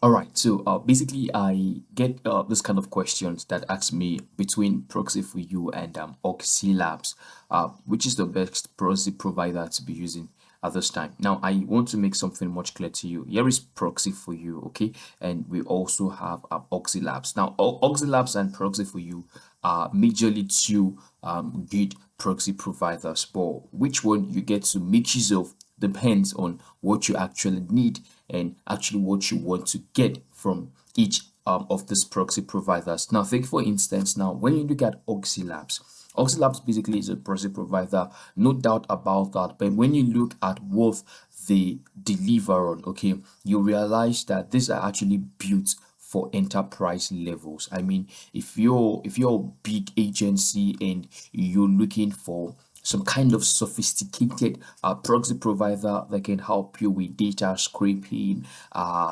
All right, so basically, I get this kind of questions that ask me between Proxy4U and Oxylabs, which is the best proxy provider to be using at this time. Now, I want to make something much clear to you. Here is Proxy4U, okay, and we also have Oxylabs. Now, Oxylabs and Proxy4U are majorly two good proxy providers, but which one you get to make use of depends on what you actually need and actually what you want to get from each of these proxy providers. Now, think for instance, now when you look at Oxylabs, Oxylabs basically is a proxy provider, no doubt about that. But when you look at what they deliver on, okay, you realize that these are actually built for enterprise levels. I mean, if you're a big agency and you're looking for some kind of sophisticated proxy provider that can help you with data scraping,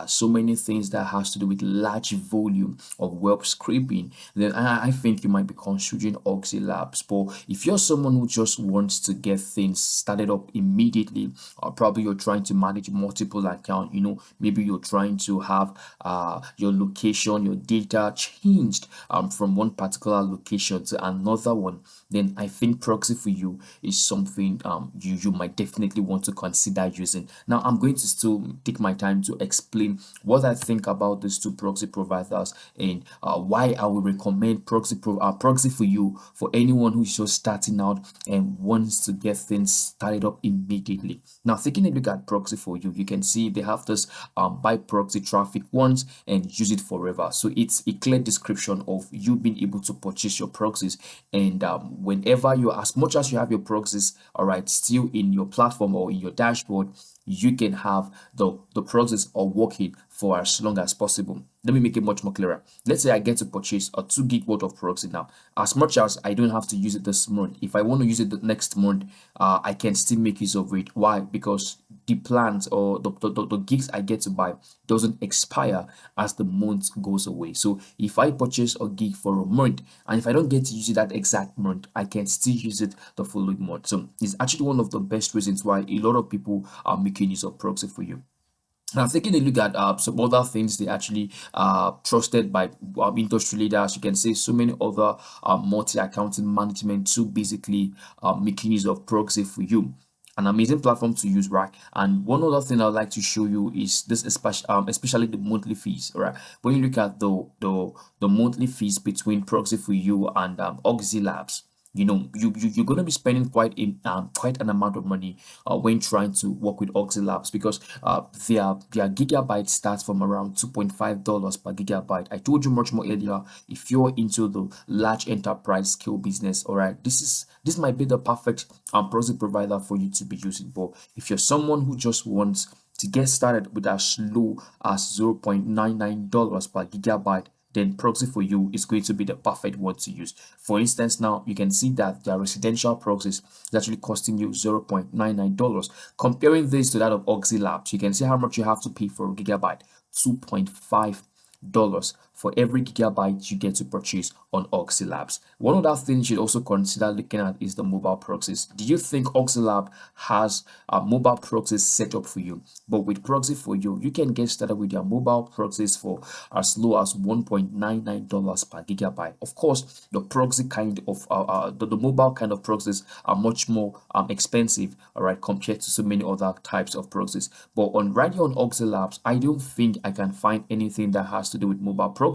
so many things that has to do with large volume of web scraping, then I think you might be considering Oxylabs. But if you're someone who just wants to get things started up immediately, or probably you're trying to manage multiple accounts, maybe you're trying to have your location, your data changed from one particular location to another one, then I think Proxy4U is something you might definitely want to consider using. Now, I'm going to still take my time to explain what I think about these two proxy providers and why I would recommend Proxy4U for anyone who's just starting out and wants to get things started up immediately. Now, taking a look at Proxy4U, you can see they have this buy proxy traffic once and use it forever. So it's a clear description of you being able to purchase your proxies, and whenever you, as much as you have your proxies, all right, still in your platform or in your dashboard, you can have the proxies are working for as long as possible. Let me make it much more clearer. Let's say I get to purchase a 2 gig worth of proxy now. As much as I don't have to use it this month, if I want to use it the next month, I can still make use of it. Why? Because the plans or the gigs I get to buy doesn't expire as the month goes away. So if I purchase a gig for a month and if I don't get to use it that exact month, I can still use it the following month. So it's actually one of the best reasons why a lot of people are making use of Proxy4U. Now, taking a look at some other things they actually trusted by industry leaders, you can say so many other multi-accounting management to basically making use of Proxy4U. An amazing platform to use, right? And one other thing I'd like to show you is this, especially the monthly fees, right? When you look at the monthly fees between Proxy4U and Oxylabs, you're going to be spending quite an amount of money when trying to work with Oxylabs, because their gigabyte starts from around $2.5 per gigabyte. I told you much more earlier, if you're into the large enterprise scale business, all right, this might be the perfect proxy provider for you to be using. But if you're someone who just wants to get started with as low as $0.99 per gigabyte, then Proxy4U is going to be the perfect one to use. For instance, now you can see that their residential proxies is actually costing you $0.99. Comparing this to that of Oxylabs, you can see how much you have to pay for a gigabyte: $2.5 for every gigabyte you get to purchase on Oxylabs. One other thing you should also consider looking at is the mobile proxies. Do you think Oxylab has mobile proxies set up for you? But with Proxy4U, you can get started with your mobile proxies for as low as $1.99 per gigabyte. Of course, the proxy kind of the mobile kind of proxies are much more expensive, all right, compared to so many other types of proxies. But on Oxylabs, I don't think I can find anything that has to do with mobile proxy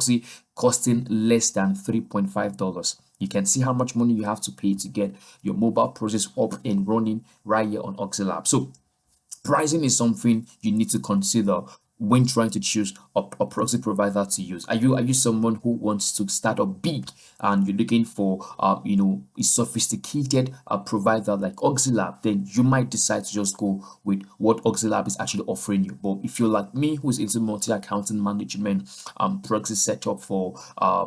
costing less than $3.5. You can see how much money you have to pay to get your mobile process up and running right here on Oxylabs. So pricing is something you need to consider when trying to choose a proxy provider to use. Are you someone who wants to start up big and you're looking for a sophisticated provider like Oxylab? Then you might decide to just go with what Oxylab is actually offering you. But if you're like me, who's into multi-accounting management, proxy setup for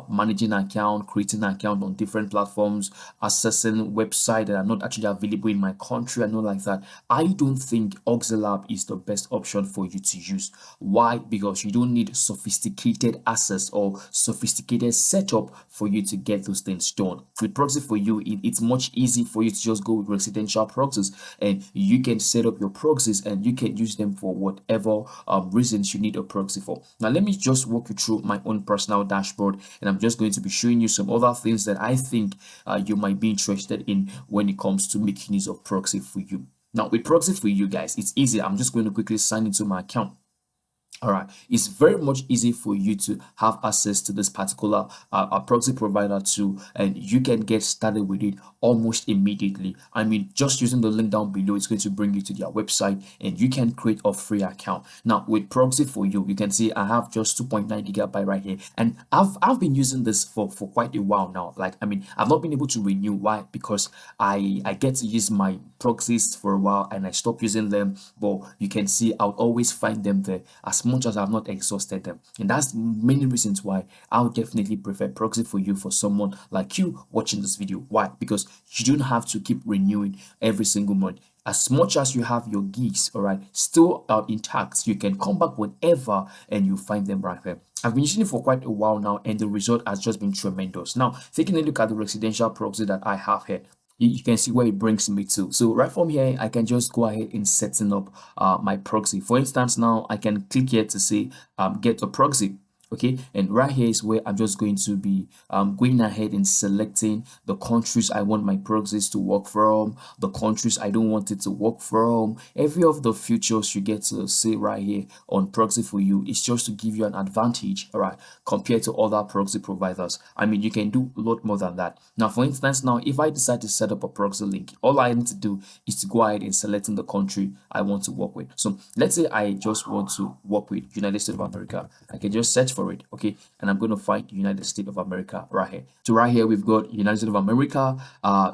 managing account, creating account on different platforms, accessing websites that are not actually available in my country and all like that, I don't think Oxylab is the best option for you to use. Why? Because you don't need sophisticated access or sophisticated setup for you to get those things done. With Proxy4U, it's much easy for you to just go with residential proxies, and you can set up your proxies and you can use them for whatever reasons you need a proxy for. Now, let me just walk you through my own personal dashboard, and I'm just going to be showing you some other things that I think you might be interested in when it comes to making use of Proxy4U. Now, with Proxy4U, guys, it's easy. I'm just going to quickly sign into my account. All right, it's very much easy for you to have access to this particular proxy provider too, and you can get started with it almost immediately. I mean, just using the link down below, it's going to bring you to their website and you can create a free account. Now, with Proxy4U, you can see I have just 2.9 gigabyte right here, and I've been using this for quite a while now. Like, I mean, I've not been able to renew. Why? Because I get to use my proxies for a while and I stop using them, but you can see I'll always find them there as much as I've not exhausted them. And that's many reasons why I would definitely prefer Proxy4U for someone like you watching this video. Why? Because you don't have to keep renewing every single month. As much as you have your gigs, all right, still intact, you can come back whenever and you find them right there. I've been using it for quite a while now, and the result has just been tremendous. Now, taking a look at the residential proxy that I have here, you can see where it brings me to. So right from here, I can just go ahead and setting up my proxy. For instance, now I can click here to say get a proxy. Okay, and right here is where I'm just going to be going ahead and selecting the countries I want my proxies to work from, the countries I don't want it to work from. Every of the features you get to see right here on Proxy4U is just to give you an advantage, all right, compared to other proxy providers. I mean, you can do a lot more than that. Now, for instance, now if I decide to set up a proxy link, all I need to do is to go ahead and selecting the country I want to work with. So let's say I just want to work with United States of America. I can just search for it, okay, and I'm going to find United States of America right here. So right here we've got United States of America.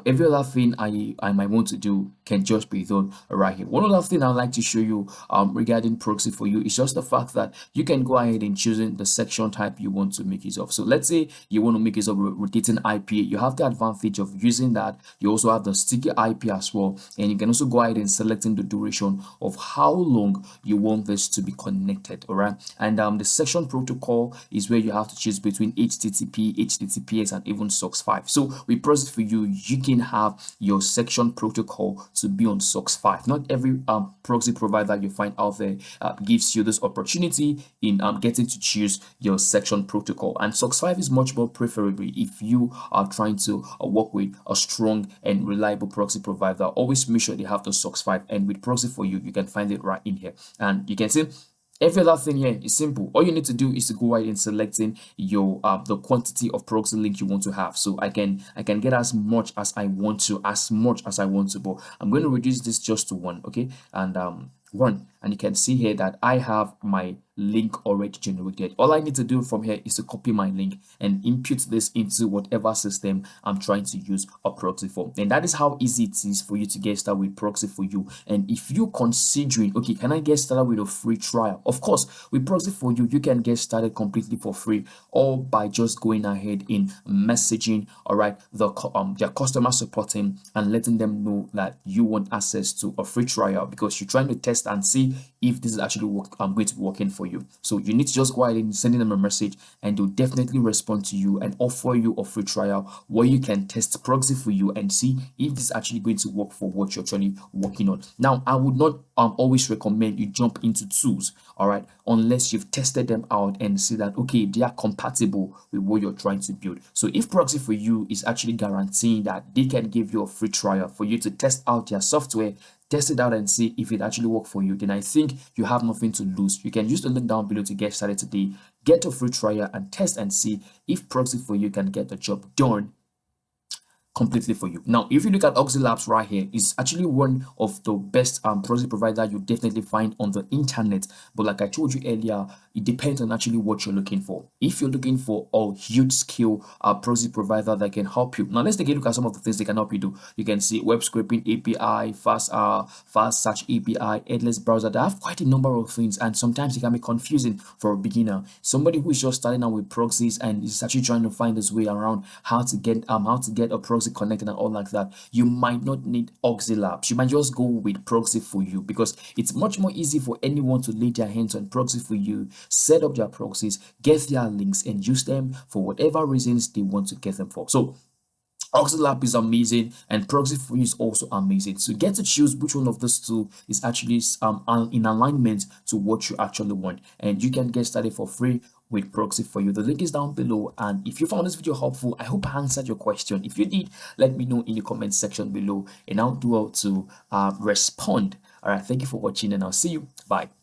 Every other thing I might want to do can just be done right here. One other thing I'd like to show you regarding Proxy4U is just the fact that you can go ahead and choosing the section type you want to make use of. So let's say you want to make use of rotating IP. You have the advantage of using that. You also have the sticky IP as well, and you can also go ahead and selecting the duration of how long you want this to be connected. All right, and the section protocol is where you have to choose between HTTP, HTTPS, and even SOX5. So with Proxy4U, you can have your section protocol to be on SOX5. Not every proxy provider you find out there gives you this opportunity in getting to choose your section protocol, and SOX5 is much more preferable if you are trying to work with a strong and reliable proxy provider. Always make sure they have the SOX5, and with Proxy4U, you can find it right in here, and you can see every other thing here is simple. All you need to do is to go ahead and selecting your the quantity of proxy link you want to have. So I can get as much as I want to, but I'm going to reduce this just to one, okay, and one, and you can see here that I have my link already generated. All I need to do from here is to copy my link and input this into whatever system I'm trying to use a proxy for, and that is how easy it is for you to get started with Proxy4U. And if you're considering, okay, can I get started with a free trial? Of course, with Proxy4U, you can get started completely for free, or by just going ahead in messaging, all right, their customer support team and letting them know that you want access to a free trial because you're trying to test and see if this is actually going to be working for you. So you need to just go ahead and send them a message, and they'll definitely respond to you and offer you a free trial where you can test Proxy4U and see if this is actually going to work for what you're actually working on. Now, I would not always recommend you jump into tools, all right, unless you've tested them out and see that, okay, they are compatible with what you're trying to build. So if Proxy4U is actually guaranteeing that they can give you a free trial for you to test out their software, test it out and see if it actually works for you, then I think you have nothing to lose. You can use the link down below to get started today, get a free trial and test and see if Proxy4U can get the job done completely for you. Now, if you look at Oxylabs right here, it's actually one of the best proxy provider you definitely find on the internet. But like I told you earlier, it depends on actually what you're looking for. If you're looking for a huge scale proxy provider that can help you, now let's take a look at some of the things they can help you do. You can see web scraping API, fast search API, headless browser. They have quite a number of things, and sometimes it can be confusing for a beginner, somebody who is just starting out with proxies and is actually trying to find his way around how to get a proxy proxy connecting and all like that, you might not need Oxylabs. You might just go with Proxy4U because it's much more easy for anyone to lay their hands on Proxy4U, set up their proxies, get their links, and use them for whatever reasons they want to get them for. So Oxylab is amazing and Proxy4U is also amazing. So get to choose which one of those two is actually in alignment to what you actually want. And you can get started for free with Proxy4U. The link is down below. And if you found this video helpful, I hope I answered your question. If you did, let me know in the comment section below and I'll do out to respond. All right, thank you for watching and I'll see you. Bye.